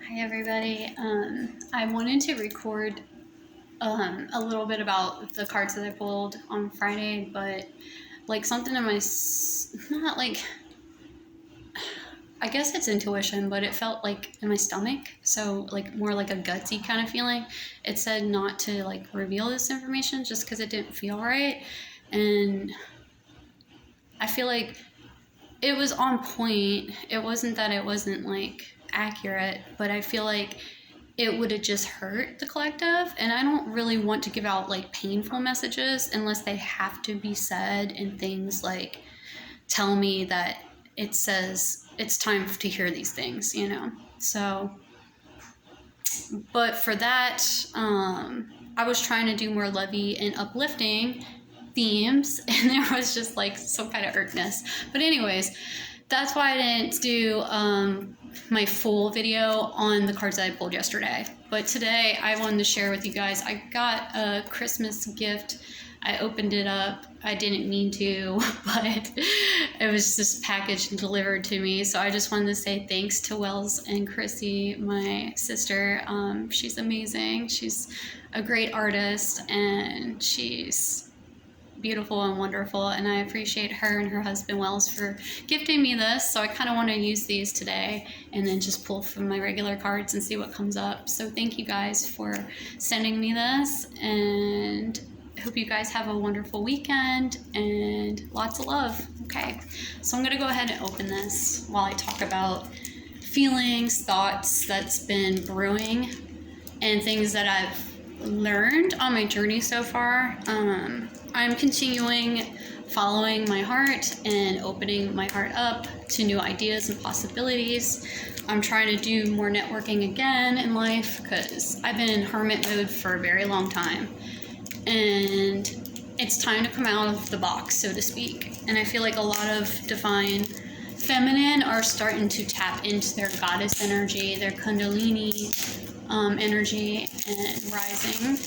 Hi everybody. I wanted to record a little bit about the cards that I pulled on Friday, but like something in my not like I guess it's intuition, but it felt like in my stomach, so like more like a gutsy kind of feeling. It said not to like reveal this information just because it didn't feel right, and I feel like it was on point. It wasn't that it wasn't like accurate, but I feel like it would have just hurt the collective. And I don't really want to give out like painful messages unless they have to be said, and things like tell me that it says it's time to hear these things, you know? So, but for that, I was trying to do more lovey and uplifting themes, and there was just like some kind of irkness. But anyways, that's why I didn't do my full video on the cards that I pulled yesterday. But today I wanted to share with you guys, I got a Christmas gift. I opened it up. I didn't mean to, but it was just packaged and delivered to me. So I just wanted to say thanks to Wells and Chrissy, my sister. She's amazing. She's a great artist, and she's beautiful and wonderful, and I appreciate her and her husband Wells for gifting me this. So I kind of want to use these today and then just pull from my regular cards and see what comes up. So thank you guys for sending me this, and I hope you guys have a wonderful weekend and lots of love. Okay, so I'm gonna go ahead and open this while I talk about feelings, thoughts that's been brewing, and things that I've learned on my journey so far. I'm continuing following my heart and opening my heart up to new ideas and possibilities. I'm trying to do more networking again in life because I've been in hermit mode for a very long time. And it's time to come out of the box, so to speak. And I feel like a lot of divine feminine are starting to tap into their goddess energy, their kundalini energy, and rising.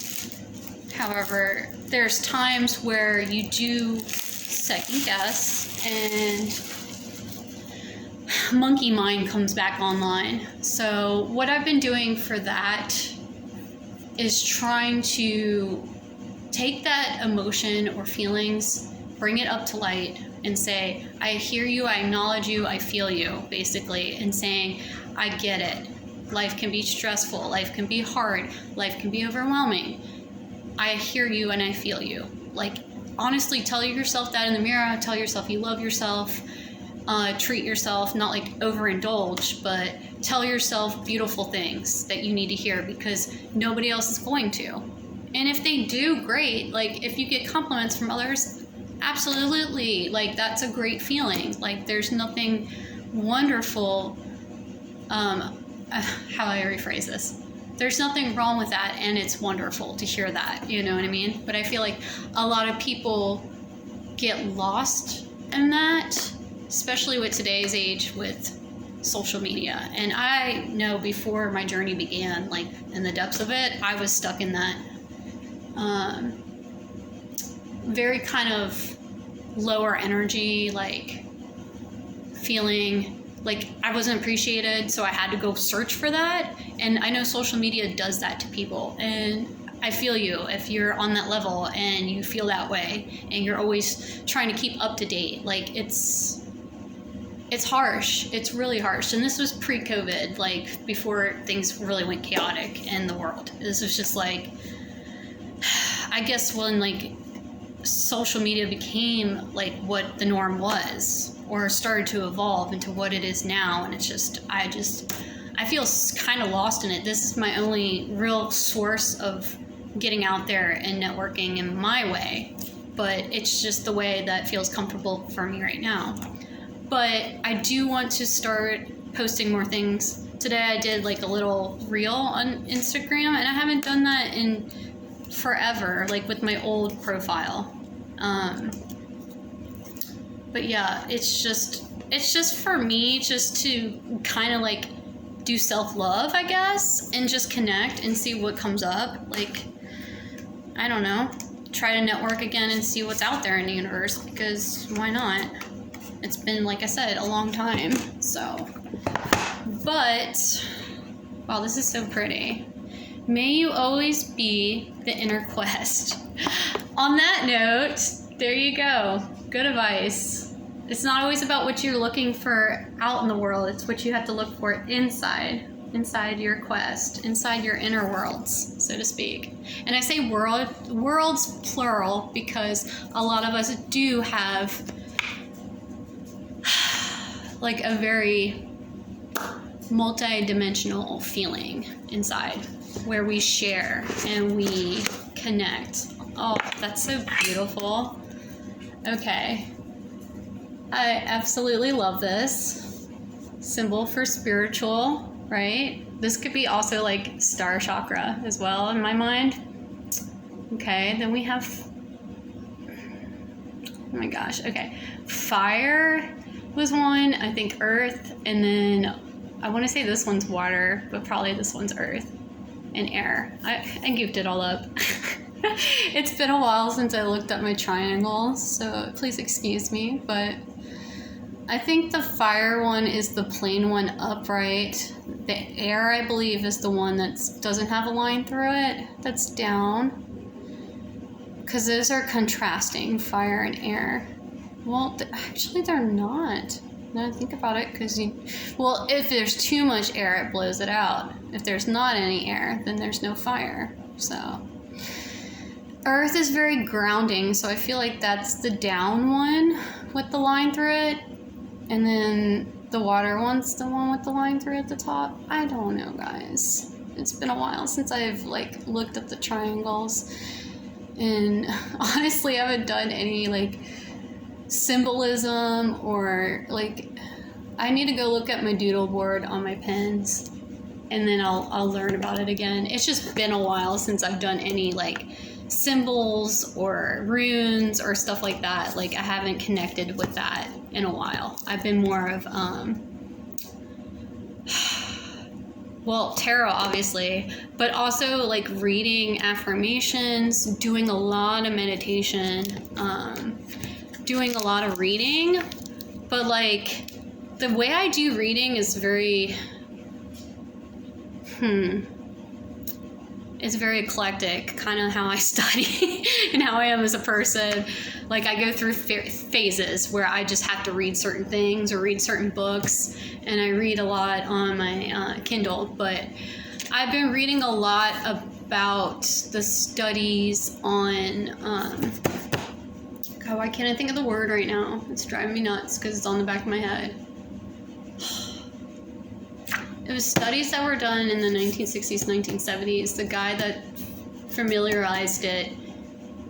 However, there's times where you do second guess and monkey mind comes back online. So what I've been doing for that is trying to take that emotion or feelings, bring it up to light, and say, I hear you, I acknowledge you, I feel you, basically, and saying, I get it. Life can be stressful, life can be hard, life can be overwhelming. I hear you and I feel you. Like, honestly, tell yourself that in the mirror. Tell yourself you love yourself. Treat yourself, not like overindulge, but tell yourself beautiful things that you need to hear, because nobody else is going to. And if they do, great. Like, if you get compliments from others, absolutely. Like, that's a great feeling. Like, there's nothing wonderful. How do I rephrase this? There's nothing wrong with that, and it's wonderful to hear that, you know what I mean? But I feel like a lot of people get lost in that, especially with today's age with social media. And I know before my journey began, like in the depths of it, I was stuck in that very kind of lower energy, like feeling like I wasn't appreciated, so I had to go search for that. And I know social media does that to people, and I feel you if you're on that level and you feel that way and you're always trying to keep up to date. Like, it's harsh. It's really harsh. And this was pre-COVID, like before things really went chaotic in the world. This was just like, I guess when like social media became like what the norm was, or started to evolve into what it is now. And it's just, I feel kind of lost in it. This is my only real source of getting out there and networking in my way, but it's just the way that feels comfortable for me right now. But I do want to start posting more things. Today I did like a little reel on Instagram, and I haven't done that in forever, like with my old profile. But yeah, it's just for me just to kind of like do self-love, I guess, and just connect and see what comes up. Like, I don't know, try to network again and see what's out there in the universe, because why not? It's been, like I said, a long time. So, but Wow, this is so pretty. May you always be the inner quest. On that note, there you go. Good advice. It's not always about what you're looking for out in the world. It's what you have to look for inside your quest, inside your inner worlds, so to speak. And I say worlds plural because a lot of us do have like a very multi-dimensional feeling inside where we share and we connect. Oh, that's so beautiful. Okay. I absolutely love this. Symbol for spiritual, right? This could be also like star chakra as well in my mind. Okay, then we have, oh my gosh, okay. Fire was one, I think earth, and then I want to say this one's water, but probably this one's earth and air. I goofed it all up. It's been a while since I looked at my triangles, so please excuse me, but I think the fire one is the plain one upright. The air, I believe, is the one that doesn't have a line through it, that's down. Because those are contrasting, fire and air. Well, actually they're not. Now I think about it, because well, if there's too much air, it blows it out. If there's not any air, then there's no fire. So earth is very grounding, so I feel like that's the down one with the line through it. And then the water one's the one with the line through at the top. I don't know, guys. It's been a while since I've like looked at the triangles. And honestly, I haven't done any like symbolism or like, I need to go look at my doodle board on my pens and then I'll learn about it again. It's just been a while since I've done any like symbols or runes or stuff like that. Like I haven't connected with that in a while. I've been more of well, tarot obviously, but also like reading affirmations, doing a lot of meditation, doing a lot of reading. But like the way I do reading is very it's very eclectic, kind of how I study and how I am as a person. Like I go through phases where I just have to read certain things or read certain books, and I read a lot on my Kindle, but I've been reading a lot about the studies on, God, why can't I think of the word right now? It's driving me nuts because it's on the back of my head. It was studies that were done in the 1960s, 1970s. The guy that familiarized it,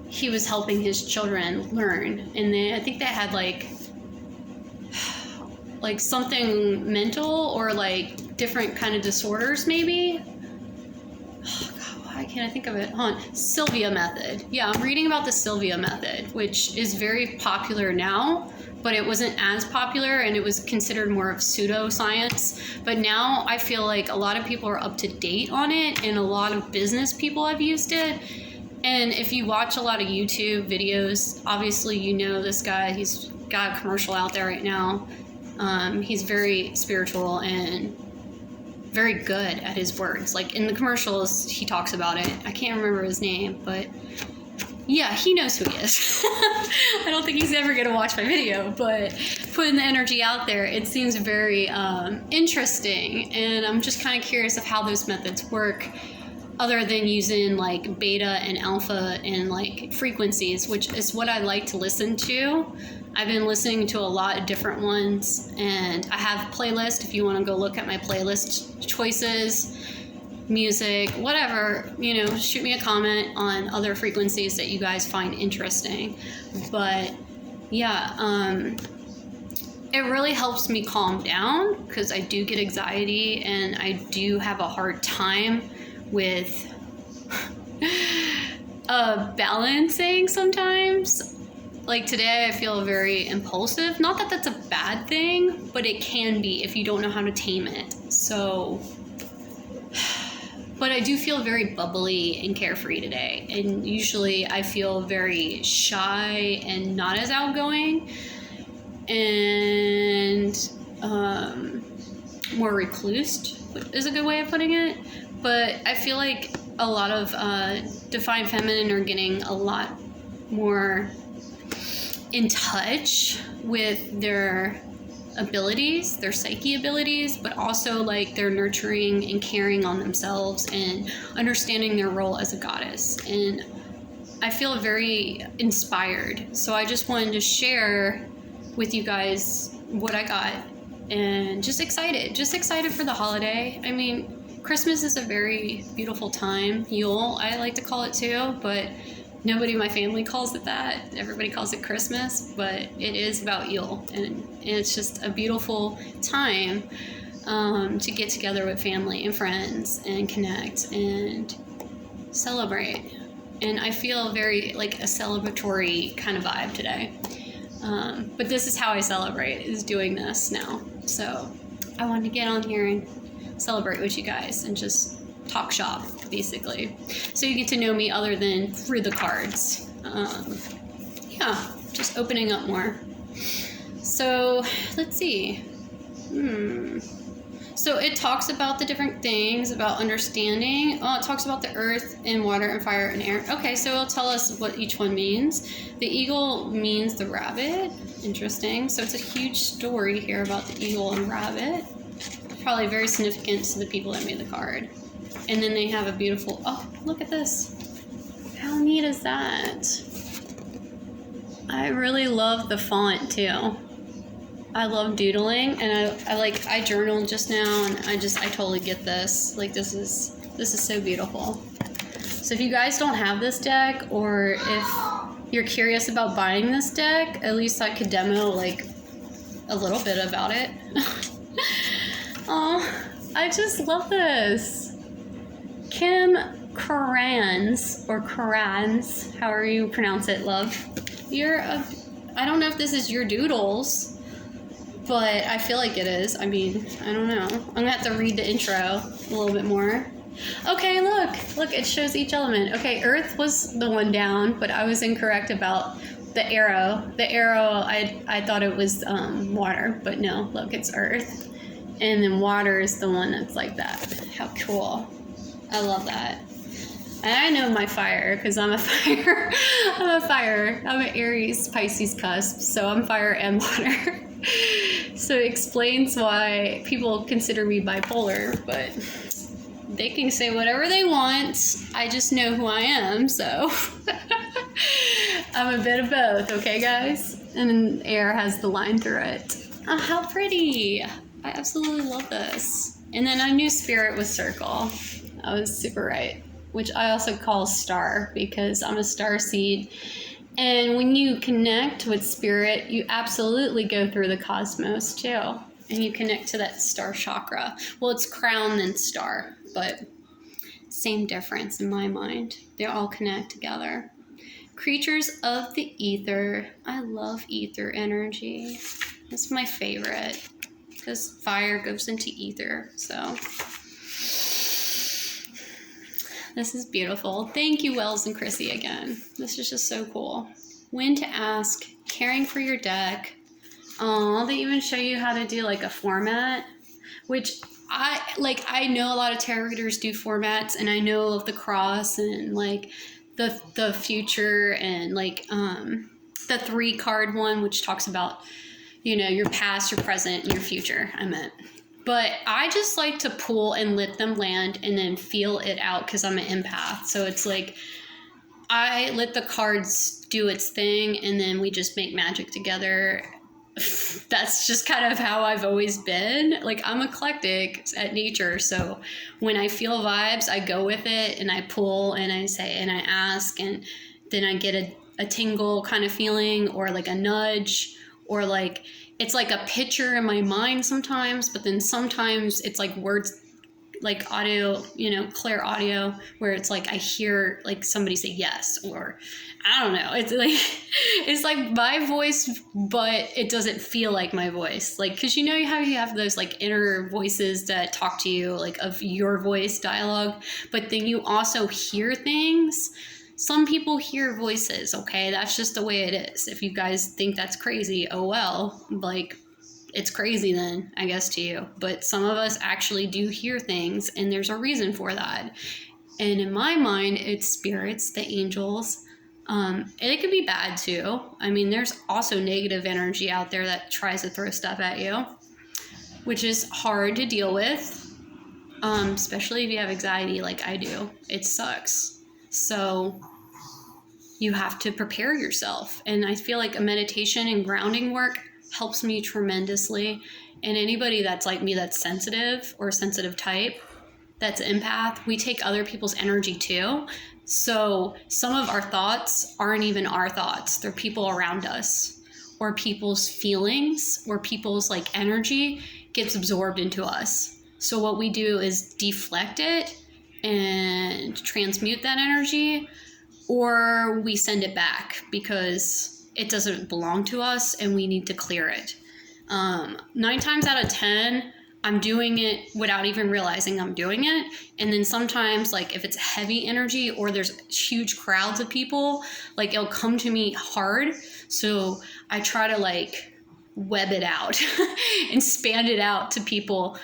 he was helping his children learn. And I think they had like something mental or like different kind of disorders maybe. Oh God, why can't I think of it? Hold on. Sylvia method. Yeah, I'm reading about the Sylvia method, which is very popular now. But it wasn't as popular and it was considered more of pseudoscience. But now I feel like a lot of people are up to date on it and a lot of business people have used it. And if you watch a lot of YouTube videos, obviously you know this guy, he's got a commercial out there right now. He's very spiritual and very good at his words. Like in the commercials, he talks about it. I can't remember his name, but yeah, he knows who he is. I don't think he's ever going to watch my video, but putting the energy out there, it seems very interesting. And I'm just kind of curious of how those methods work other than using like beta and alpha and like frequencies, which is what I like to listen to. I've been listening to a lot of different ones, and I have a playlist if you want to go look at my playlist choices. Music, whatever, you know, shoot me a comment on other frequencies that you guys find interesting. But yeah, it really helps me calm down because I do get anxiety and I do have a hard time with balancing sometimes. Like today I feel very impulsive. Not that that's a bad thing, but it can be if you don't know how to tame it. So but I do feel very bubbly and carefree today. And usually I feel very shy and not as outgoing and more reclused. is a good way of putting it. But I feel like a lot of Divine Feminine are getting a lot more in touch with their abilities, their psyche abilities, but also like they're nurturing and caring on themselves and understanding their role as a goddess. And I feel very inspired. So I just wanted to share with you guys what I got, and just excited for the holiday. I mean, Christmas is a very beautiful time. Yule, I like to call it too, but nobody in my family calls it that. Everybody calls it Christmas, but it is about Yule, and it's just a beautiful time to get together with family and friends and connect and celebrate. And I feel very like a celebratory kind of vibe today. But this is how I celebrate, is doing this now. So I wanted to get on here and celebrate with you guys and just talk shop, basically. So you get to know me other than through the cards. Yeah, just opening up more. So let's see. So it talks about the different things, about understanding. Oh, it talks about the earth and water and fire and air. Okay, so it'll tell us what each one means. The eagle means the rabbit. Interesting. So it's a huge story here about the eagle and rabbit. Probably very significant to the people that made the card. And then they have a beautiful, oh, look at this. How neat is that? I really love the font too. I love doodling, and I journaled just now, and I totally get this. Like, this is so beautiful. So if you guys don't have this deck, or if you're curious about buying this deck, at least I could demo like a little bit about it. Oh, I just love this. Kim Carans, or Carans, however you pronounce it, love. I don't know if this is your doodles, but I feel like it is. I mean, I don't know. I'm gonna have to read the intro a little bit more. Okay, look, it shows each element. Okay, earth was the one down, but I was incorrect about the arrow. The arrow, I thought it was water, but no, look, it's earth. And then water is the one that's like that. How cool. I love that. And I know my fire, because I'm a fire. I'm an Aries Pisces cusp, so I'm fire and water. So it explains why people consider me bipolar, but they can say whatever they want. I just know who I am, so I'm a bit of both, okay, guys? And then air has the line through it. Oh, how pretty. I absolutely love this. And then I knew spirit was circle. I was super right, which I also call star, because I'm a star seed. And when you connect with spirit, you absolutely go through the cosmos too. And you connect to that star chakra. Well, it's crown and star, but same difference in my mind. They all connect together. Creatures of the ether. I love ether energy. It's my favorite, because fire goes into ether, so. This is beautiful. Thank you, Wells and Chrissy, again. This is just so cool. When to ask, caring for your deck. Oh, they even show you how to do like a format, which I know a lot of tarot readers do formats, and I know of the cross and like the future, and like the 3-card one, which talks about, you know, your past, your present, and your future, I meant. But I just like to pull and let them land and then feel it out, because I'm an empath. So it's like I let the cards do its thing, and then we just make magic together. That's just kind of how I've always been. Like, I'm eclectic at nature. So when I feel vibes, I go with it, and I pull and I say and I ask, and then I get a tingle kind of feeling, or like a nudge, or like it's like a picture in my mind sometimes, but then sometimes it's like words, like audio, you know, clear audio, where it's like I hear like somebody say yes, or I don't know. It's like my voice, but it doesn't feel like my voice. Like, because you know how you have those like inner voices that talk to you, like of your voice dialogue, but then you also hear things. Some people hear voices, okay? That's just the way it is. If you guys think that's crazy, oh well. Like, it's crazy then, I guess, to you. But some of us actually do hear things, and there's a reason for that. And in my mind, it's spirits, the angels. And it can be bad too. I mean, there's also negative energy out there that tries to throw stuff at you, which is hard to deal with, especially if you have anxiety like I do. It sucks. So you have to prepare yourself. And I feel like a meditation and grounding work helps me tremendously. And anybody that's like me, that's sensitive or sensitive type, that's empath, we take other people's energy too. So some of our thoughts aren't even our thoughts. They're people around us, or people's feelings, or people's like energy gets absorbed into us. So what we do is deflect it and transmute that energy, or we send it back because it doesn't belong to us and we need to clear it. 9 times out of 10, I'm doing it without even realizing I'm doing it. And then sometimes, like if it's heavy energy or there's huge crowds of people, like it'll come to me hard. So I try to like web it out and span it out to people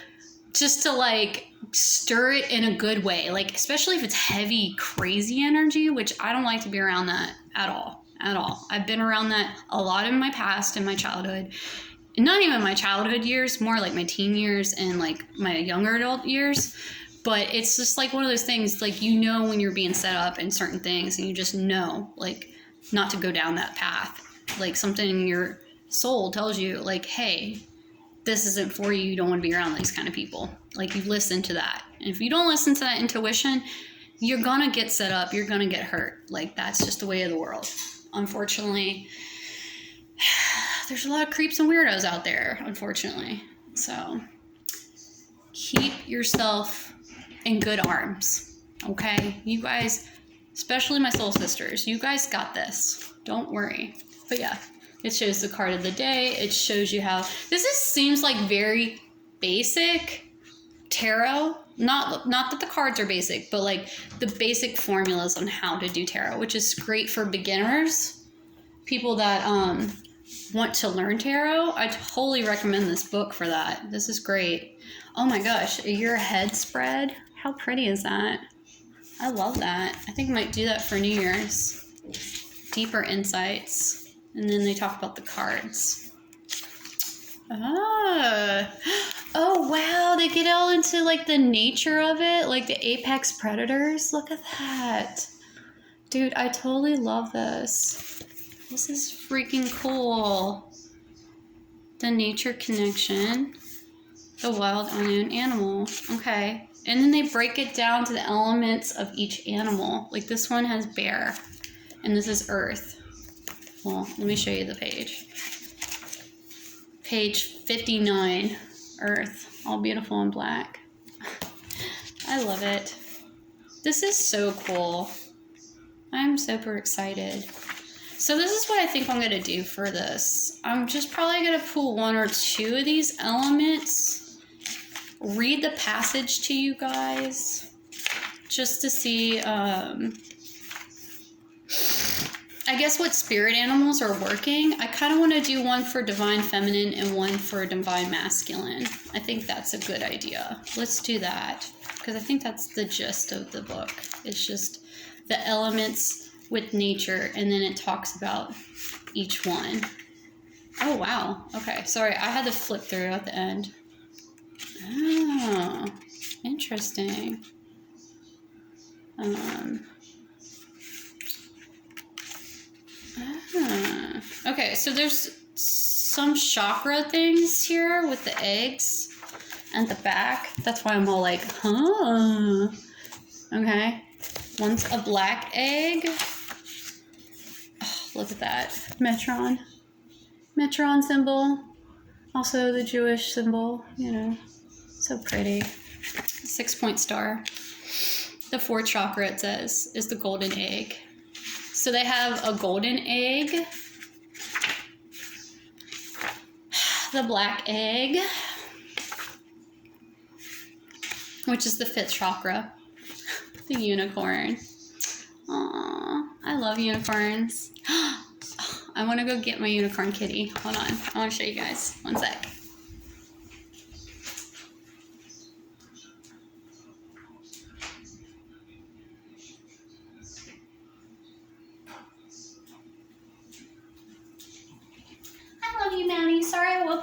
just to like stir it in a good way. Like, especially if it's heavy, crazy energy, which I don't like to be around that at all. I've been around that a lot in my past, in my childhood. Not even my childhood years, more like my teen years and like my younger adult years. But it's just like one of those things, like, you know, when you're being set up in certain things and you just know, like, not to go down that path. Like something in your soul tells you like, hey, this isn't for you. You don't want to be around these kind of people. Like, you listen to that. And if you don't listen to that intuition, you're going to get set up. You're going to get hurt. Like, that's just the way of the world. Unfortunately, there's a lot of creeps and weirdos out there, unfortunately. So keep yourself in good arms, okay? You guys, especially my soul sisters, you guys got this. Don't worry. But yeah, it shows the card of the day. It shows you how, seems like very basic tarot. Not that the cards are basic, but like the basic formulas on how to do tarot, which is great for beginners, people that want to learn tarot. I totally recommend this book for that. This is great. Oh my gosh, your head spread. How pretty is that? I love that. I think I might do that for New Year's. Deeper insights. And then they talk about the cards. Oh wow, they get all into like the nature of it, like the apex predators. Look at that. Dude, I totally love this. This is freaking cool. The nature connection. The wild unknown animal. Okay. And then they break it down to the elements of each animal. Like this one has bear. And this is earth. Well, let me show you the page. Page 59. Earth. All beautiful and black. I love it. This is so cool. I'm super excited. So this is what I think I'm going to do for this. I'm just probably going to pull 1 or 2 of these elements, read the passage to you guys, just to see, I guess, what spirit animals are working. I kind of want to do one for divine feminine and one for divine masculine. I think that's a good idea. Let's do that, because I think that's the gist of the book. It's just the elements with nature, and then it talks about each one. Oh wow, okay, sorry, I had to flip through at the end. Oh, interesting. Okay, so there's some chakra things here with the eggs and the back. That's why I'm all like, huh. Okay, one's a black egg. Look at that. Metron symbol. Also the Jewish symbol, you know. So pretty. 6-point star. The 4th chakra, it says, is the golden egg. So they have a golden egg. The black egg. Which is the 5th chakra. The unicorn. Aww, I love unicorns. I want to go get my unicorn kitty. Hold on. I want to show you guys. One sec.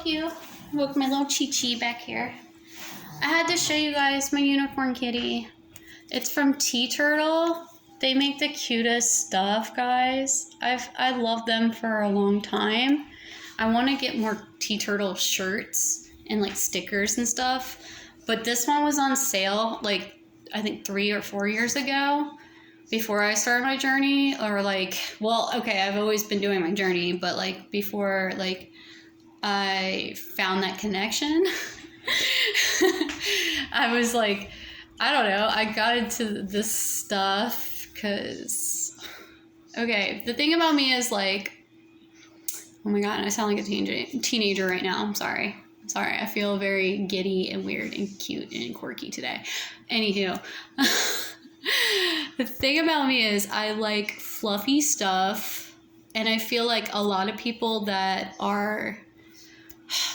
cute. Look, my little Chi-Chi back here. I had to show you guys my unicorn kitty. It's from Tea Turtle. They make the cutest stuff, guys. I love them for a long time. I want to get more Tea Turtle shirts and like stickers and stuff. But this one was on sale like I think 3 or 4 years ago before I started my journey, or like, well, okay, I've always been doing my journey, but like before like I found that connection. I was like, I don't know, I got into this stuff because, okay, the thing about me is like, oh my god, I sound like a teenager right now. I'm sorry. I feel very giddy and weird and cute and quirky today. Anywho, the thing about me is I like fluffy stuff, and I feel like a lot of people that are,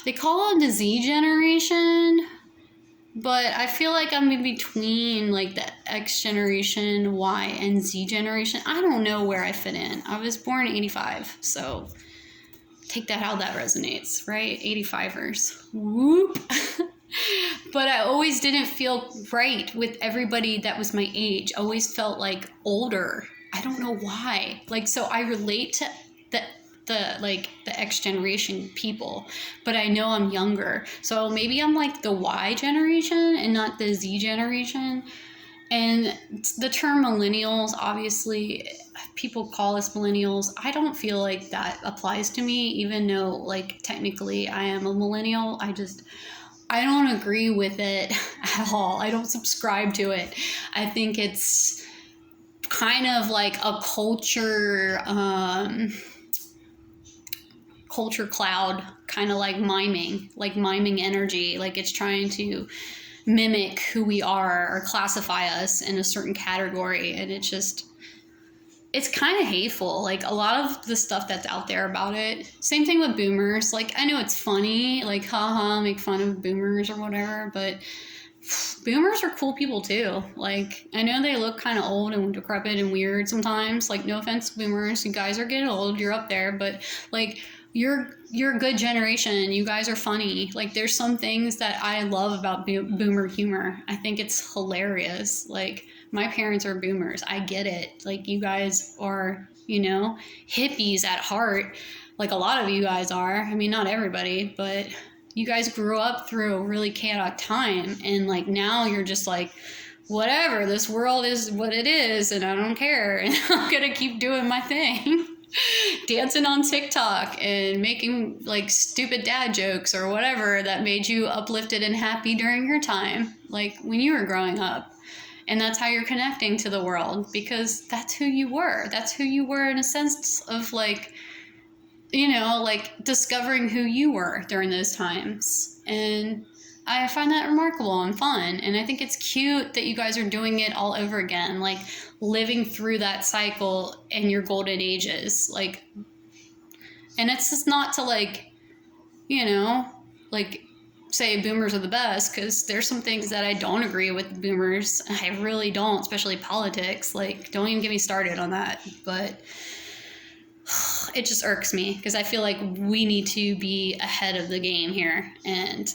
they call it the Z generation, but I feel like I'm in between like the X generation, Y, and Z generation. I don't know where I fit in. I was born in 85, so take that how that resonates, right? 85ers. Whoop. But I always didn't feel right with everybody that was my age. I always felt like older. I don't know why. Like, so I relate to the X generation people, but I know I'm younger. So maybe I'm like the Y generation and not the Z generation. And the term millennials, obviously, people call us millennials. I don't feel like that applies to me, even though, like, technically I am a millennial. I don't agree with it at all. I don't subscribe to it. I think it's kind of like a culture cloud, kind of like miming energy. Like it's trying to mimic who we are or classify us in a certain category, and it's kind of hateful. Like a lot of the stuff that's out there about it. Same thing with boomers. Like I know it's funny, like haha, make fun of boomers or whatever, but boomers are cool people too. Like I know they look kind of old and decrepit and weird sometimes. Like no offense, boomers, you guys are getting old, you're up there, but like you're a good generation. You guys are funny. Like there's some things that I love about boomer humor. I think it's hilarious. Like my parents are boomers. I get it. Like you guys are, hippies at heart. Like a lot of you guys are. I mean, not everybody, but you guys grew up through a really chaotic time. And like now you're just like, whatever, this world is what it is and I don't care. And I'm going to keep doing my thing. Dancing on TikTok and making like stupid dad jokes or whatever that made you uplifted and happy during your time, like when you were growing up. And that's how you're connecting to the world, because that's who you were. That's who you were in a sense of like, like discovering who you were during those times. And I find that remarkable and fun. And I think it's cute that you guys are doing it all over again, like living through that cycle in your golden ages. Like, and it's just not to like, like say boomers are the best, because there's some things that I don't agree with boomers. I really don't, especially politics. Like, don't even get me started on that. But it just irks me because I feel like we need to be ahead of the game here. And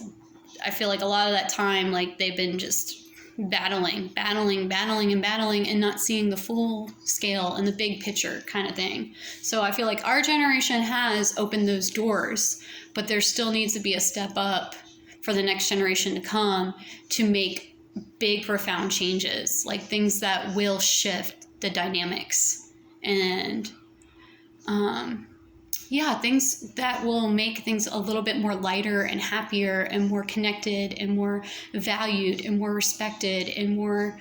I feel like a lot of that time, like they've been just battling and not seeing the full scale and the big picture kind of thing. So I feel like our generation has opened those doors, but there still needs to be a step up for the next generation to come to make big, profound changes, like things that will shift the dynamics and, things that will make things a little bit more lighter and happier and more connected and more valued and more respected and more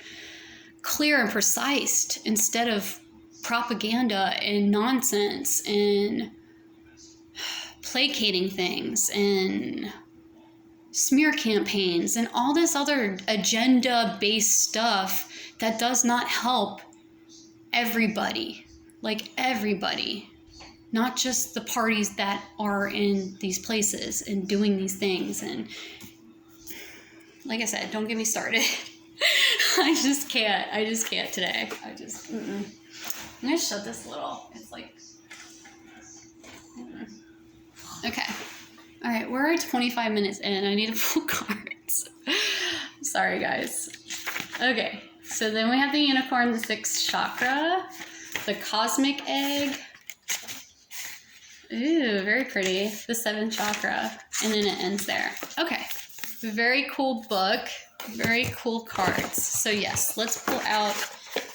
clear and precise, instead of propaganda and nonsense and placating things and smear campaigns and all this other agenda-based stuff that does not help everybody, like everybody. Not just the parties that are in these places and doing these things. And like I said, don't get me started. I just can't today. I'm gonna shut this little. It's like, okay. All right, we're 25 minutes in. I need to pull cards. Sorry, guys. Okay, so then we have the unicorn, the 6th chakra, the cosmic egg. Ooh, very pretty. The 7th chakra, and then it ends there. Okay, very cool book. Very cool cards. So yes, let's pull out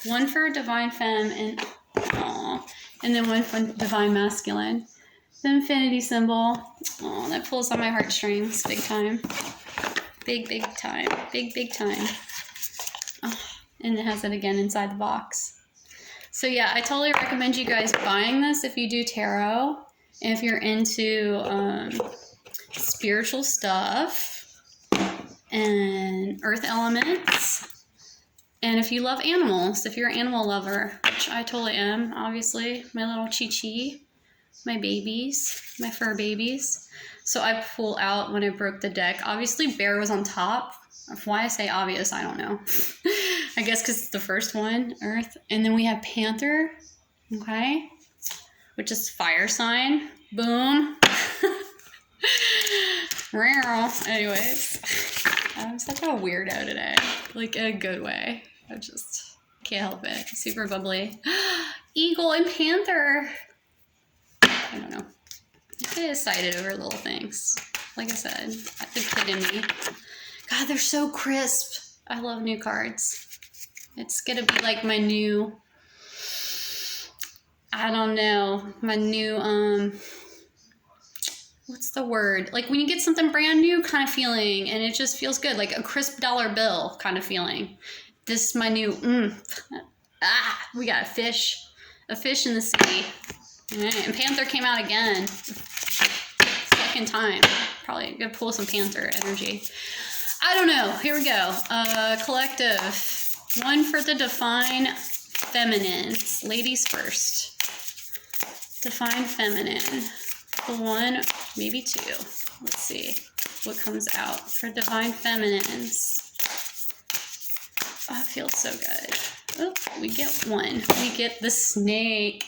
one for Divine Femme and then one for Divine Masculine. The infinity symbol. Oh, that pulls on my heartstrings big time. Big time. Big time. Oh, and it has it again inside the box. So yeah, I totally recommend you guys buying this if you do tarot and if you're into spiritual stuff and earth elements, and if you love animals, if you're an animal lover, which I totally am, obviously. My little Chi-Chi, my babies, my fur babies. So I pull out when I broke the deck. Obviously Bear was on top. Why I say obvious, I don't know. I guess because it's the first one, Earth. And then we have Panther, okay, which is fire sign. Boom. Anyways, I'm such a weirdo today, like in a good way. I just can't help it. Super bubbly. Eagle and Panther. I don't know. I get excited over little things. Like I said, the kid in me. God, they're so crisp. I love new cards. It's gonna be like my new, I don't know, my new, what's the word? Like when you get something brand new kind of feeling and it just feels good, like a crisp dollar bill kind of feeling. This is my new, we got a fish in the sea. Right. And Panther came out again. Second time. Probably gonna pull some Panther energy. I don't know. Here we go. Collective. One for the Divine Feminine. Ladies first. Divine Feminine. One, maybe two. Let's see what comes out for Divine Feminines. Oh, it feels so good. Oh, we get one. We get the snake.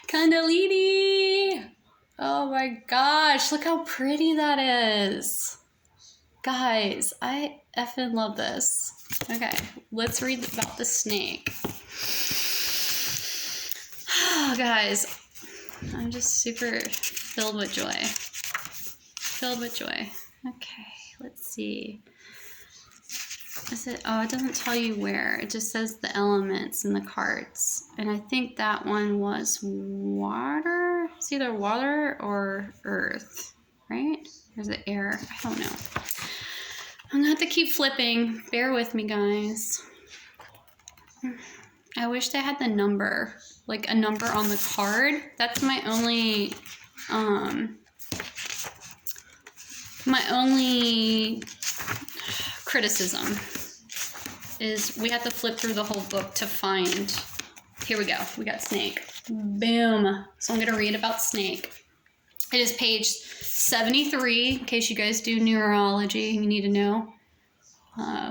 Kundalini. Oh my gosh, look how pretty that is. Guys, I effing love this. Okay, let's read about the snake. Oh, guys, I'm just super filled with joy. Filled with joy. Okay, let's see. Is it? Oh, it doesn't tell you where. It just says the elements in the cards. And I think that one was water. It's either water or earth, right? Or is it air? I don't know. I'm gonna have to keep flipping. Bear with me, guys. I wish they had the number, like a number on the card. That's my only criticism is we have to flip through the whole book to find. Here we go. We got snake. Boom. So I'm going to read about snake. It is page 73. In case you guys do numerology, you need to know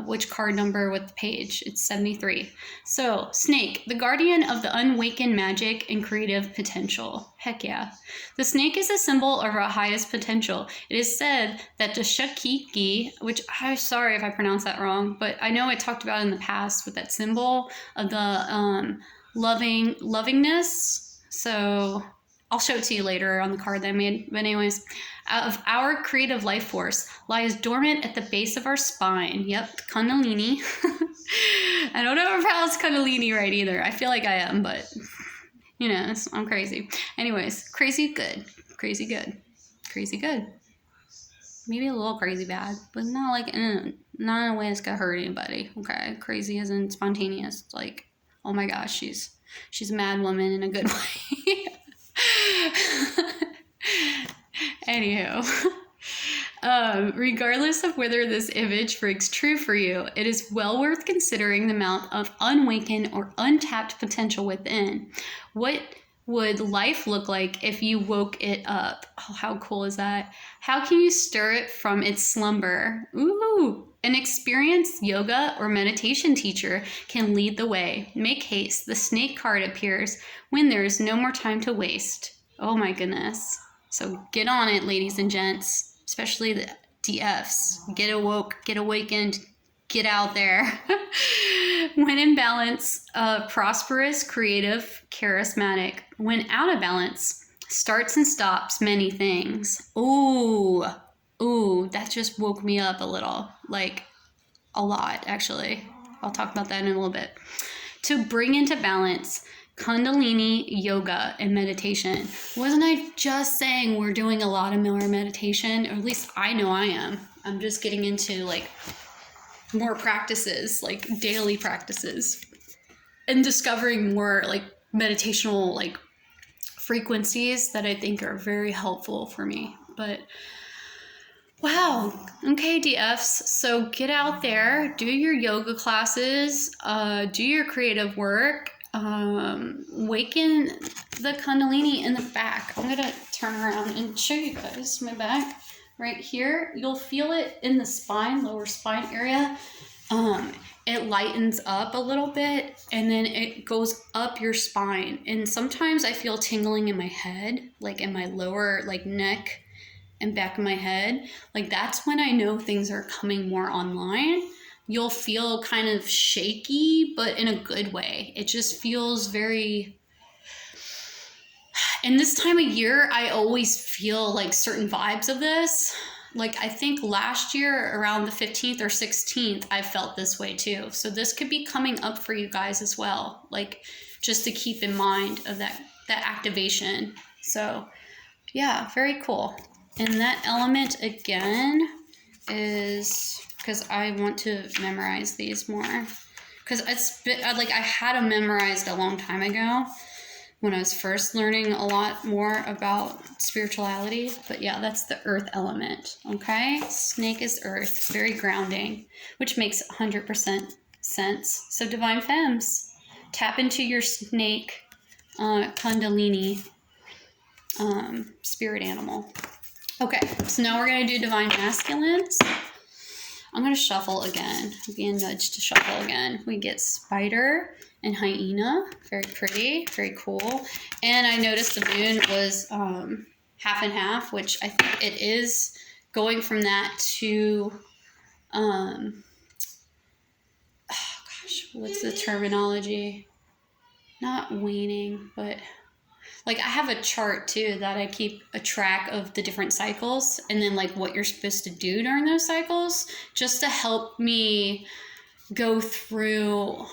which card number with the page. It's 73. So, snake, the guardian of the unawakened magic and creative potential. Heck yeah. The snake is a symbol of our highest potential. It is said that the Shakiki, which I'm sorry if I pronounced that wrong, but I know I talked about in the past with that symbol of the lovingness. So I'll show it to you later on the card that I made. But anyways, of our creative life force lies dormant at the base of our spine. Yep, Kundalini. I don't know if I pronounced Kundalini right either. I feel like I am, but you know, I'm crazy. Anyways, crazy good. Crazy good. Crazy good. Maybe a little crazy bad, but not like not in a way that's gonna hurt anybody. Okay, crazy isn't spontaneous. Like, oh my gosh, she's a mad woman in a good way. Anywho, regardless of whether this image rings true for you, it is well worth considering the amount of unawakened or untapped potential within. What would life look like if you woke it up? Oh, how cool is that? How can you stir it from its slumber? Ooh, an experienced yoga or meditation teacher can lead the way. Make haste. The snake card appears when there is no more time to waste. Oh my goodness. So get on it, ladies and gents, especially the DFs. Get awoke, get awakened, get out there. When in balance, prosperous, creative, charismatic. When out of balance, starts and stops many things. Ooh, that just woke me up a little, like a lot, actually. I'll talk about that in a little bit. To bring into balance Kundalini yoga and meditation. Wasn't I just saying we're doing a lot of more meditation? Or at least I know I am. I'm just getting into like more practices, like daily practices, and discovering more like meditational like frequencies that I think are very helpful for me. But wow, okay, DFs. So get out there, do your yoga classes, do your creative work, waken the Kundalini in the back. I'm gonna turn around and show you guys my back. Right here, you'll feel it in the spine, lower spine area. It lightens up a little bit and then it goes up your spine. And sometimes I feel tingling in my head, like in my lower like neck and back of my head. Like that's when I know things are coming more online. You'll feel kind of shaky, but in a good way. It just feels very... And this time of year, I always feel like certain vibes of this. Like I think last year around the 15th or 16th, I felt this way too. So this could be coming up for you guys as well. Like just to keep in mind of that activation. So yeah, very cool. And that element again is, because I want to memorize these more. Because it's been, like I had them memorized a long time ago when I was first learning a lot more about spirituality. But yeah, that's the earth element, okay? Snake is earth, very grounding, which makes 100% sense. So Divine Femmes, tap into your snake Kundalini spirit animal. Okay, so now we're going to do Divine Masculines. I'm going to shuffle again. I'm being nudged to shuffle again. We get Spider and Hyena. Very pretty. Very cool. And I noticed the moon was half and half, which I think it is going from that to... what's the terminology? Not waning, but... Like I have a chart too that I keep a track of the different cycles and then like what you're supposed to do during those cycles just to help me go through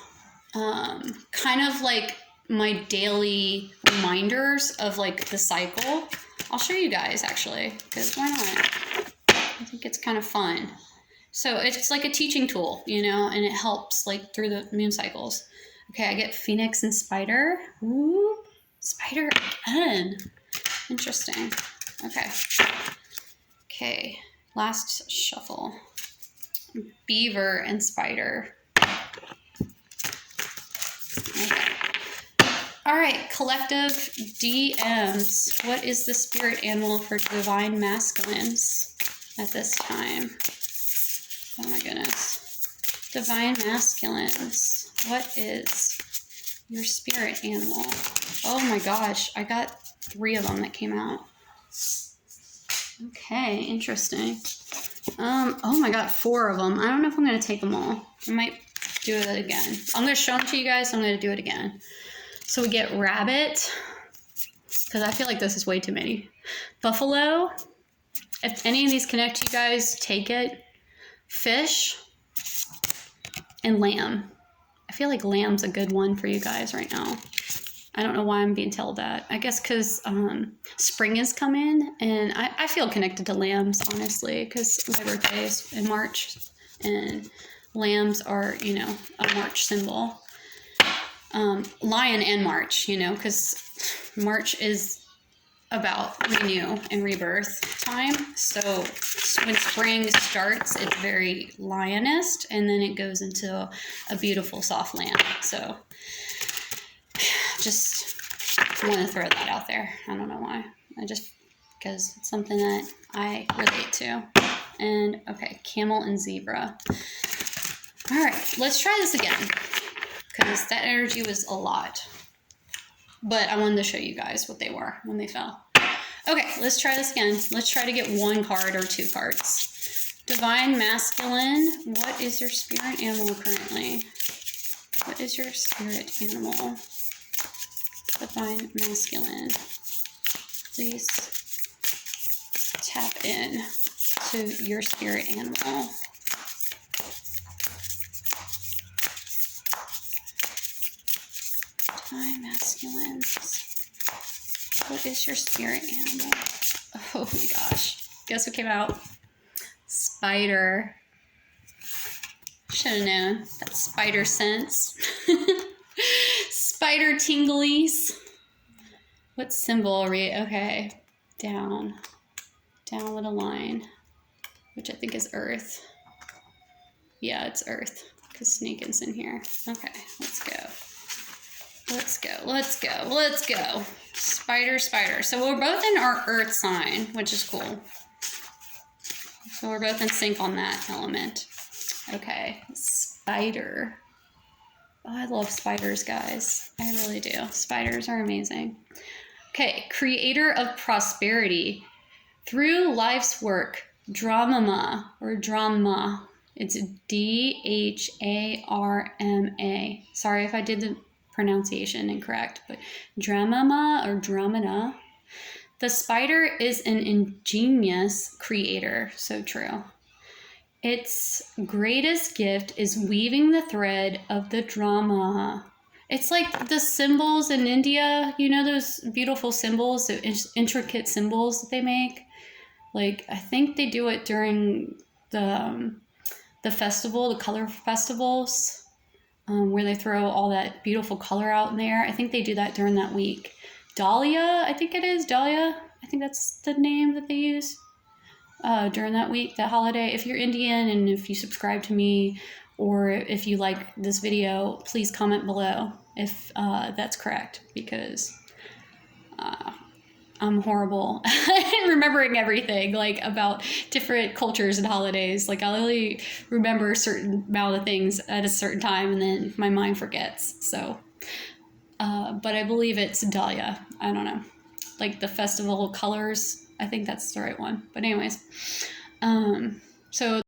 kind of like my daily reminders of like the cycle. I'll show you guys actually, because why not? I think it's kind of fun. So it's like a teaching tool, you know, and it helps like through the moon cycles. Okay, I get Phoenix and Spider. Ooh. Spider again. Interesting. Okay, last shuffle. Beaver and Spider. Okay. All right, collective DMs. What is the spirit animal for Divine Masculines at this time? Oh my goodness. Divine Masculines. What is your spirit animal? Oh my gosh, I got 3 of them that came out. Okay, interesting. Oh my god, 4 of them. I don't know if I'm going to take them all. I might do it again. I'm going to show them to you guys, so I'm going to do it again. So we get Rabbit, because I feel like this is way too many. Buffalo. If any of these connect to you guys, take it. Fish. And Lamb. I feel like Lamb's a good one for you guys right now. I don't know why I'm being told that. I guess because spring has come in, and I feel connected to lambs, honestly, because my birthday is in March, and lambs are, you know, a March symbol. Lion and March, you know, because March is about renew and rebirth time. So when spring starts, it's very lionist, and then it goes into a beautiful soft lamb. So just want to throw that out there. I don't know why. Because it's something that I relate to. And okay, camel and zebra. All right, let's try this again, because that energy was a lot. But I wanted to show you guys what they were when they fell. Okay, let's try this again. Let's try to get 1 card or 2 cards. Divine Masculine, what is your spirit animal currently? What is your spirit animal? Divine Masculine. Please tap in to your spirit animal. Divine Masculine. What is your spirit animal? Oh my gosh. Guess what came out? Spider. Should have known. That spider sense. Spider tinglies. What symbol are we? Okay. Down. Down with a line. Which I think is Earth. Yeah, it's Earth. Because Snakin's in here. Okay, let's go. Let's go, let's go, let's go. Spider, spider. So we're both in our Earth sign, which is cool. So we're both in sync on that element. Okay, spider. Oh, I love spiders, guys. I really do. Spiders are amazing. Okay, creator of prosperity. Through life's work, Dharma or drama. It's Dharma. Sorry if I did the pronunciation incorrect, but Dramama or Dramana. The spider is an ingenious creator. So true. Its greatest gift is weaving the thread of the drama. It's like the symbols in India, you know, those beautiful symbols, the intricate symbols that they make. Like, I think they do it during the festival, the color festivals, where they throw all that beautiful color out in there. I think they do that during that week. Dahlia, I think it is, Dahlia. I think that's the name that they use during that week, that holiday. If you're Indian and if you subscribe to me, or if you like this video, please comment below if that's correct, because I'm horrible at remembering everything, like, about different cultures and holidays. Like, I only remember a certain amount of things at a certain time, and then my mind forgets. So, but I believe it's Dahlia. I don't know. Like the festival colors. I think that's the right one. But anyways, so